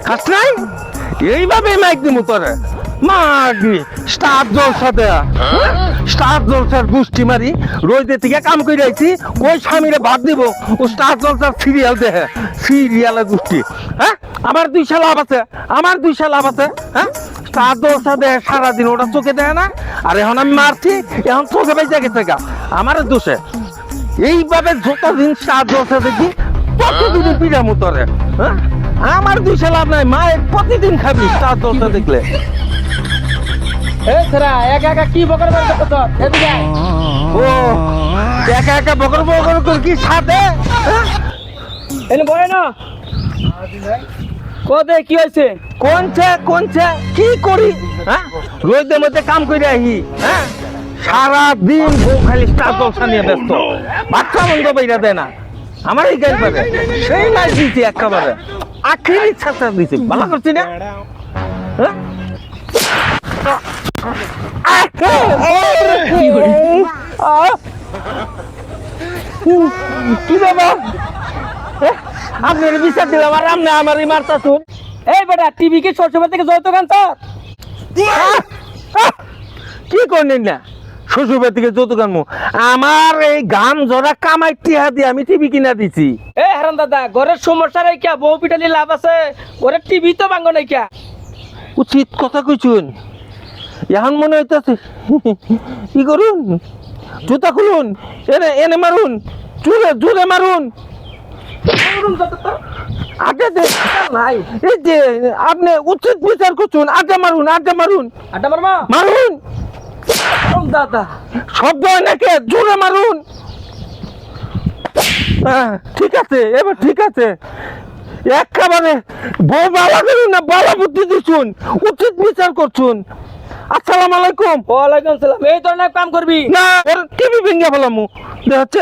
খাস নাই এইভাবে মাইক দিমু তোরে মাগি স্টার জলসা দেয়া স্টার জলসার গুষ্টি মারি রোদে থেকে কাম করে আইছি ওই স্বামীরে ভাত দিব ও স্টার জলসার সিরিয়াল দেখে সিরিয়ালের গুষ্টি হ্যাঁ আমার 2 লাভ আছে আমার 2 লাভ আছে হ্যাঁ স্টার জলসা দেয় সারাদিন ওটা চোখে দেয় না আর এখন আমি মারছি এখন চোখে বেঁচে গেছে গা আমার দোষে এইভাবে যতদিন স্টার জলসা দেখি প্রতিদিনই পিড়ামু তোরে হ্যাঁ আমার 2 লাভ নাই মায়ের প্রতিদিন খাবি স্টার জলসা দেখলে একা একা কি বকর বার করতেছ এদিকে আয়। ও একা একা বকর বকর করে কি সাথে এনে বয় না কোদে কি হয়েছে কোনছে কি করি হ্যাঁ রোদের মধ্যে কাম করে আহি হ্যাঁ সারাদিন বউ খালি স্টার জলসা নিয়ে ব্যস্ত বাচ্চা বন্ধ বাইরা দেয় না আমার এই গাড়ি পাবে সেই মাছ দিয়েছি একেবারে আখিরি ছাত্র দিয়েছি ভালো করছি না হ্যাঁ কি বাবা আপনার বিচার দিলাম আর আপনি আমারই মারতা শুন এই বেটা টিভি কি শ্বশুরবাড়ি থেকে যৌতুক আনছ কি করলেন না শ্বশুরবাড়ি থেকে যৌতুক আনবো আমার এই গান জোড়া কামাই টিহা দিয়ে আমি টিভি কিনা দিছি এ হারান দাদা ঘরের সমস্যা নাই কিয়া বউ পিটালি লাভ আছে ঘরের টিভি তো ভাঙ্গ নাই কিয়া উচিত কথা কইছুন এখন মনে হইতেছে কি করুন জুতা খুলুন এনে এনে মারুন জোরে জোরে মারুন আগে নাই এই যে আপনি উচিত বিচার করছুন আগে মারুন আড্ডা মারমা মারুন দাদা শব্দ হয় নাকি জোরে মারুন ঠিক আছে এবার ঠিক আছে একেবারে বউ বালা করুন না বালা বুদ্ধি দিছুন উচিত বিচার করছুন আসসালামু আলাইকুম ওয়ালাইকুম সালাম এই ধরনের কাম করবি না ওর টিভি ভেঙে ফেলামু হচ্ছে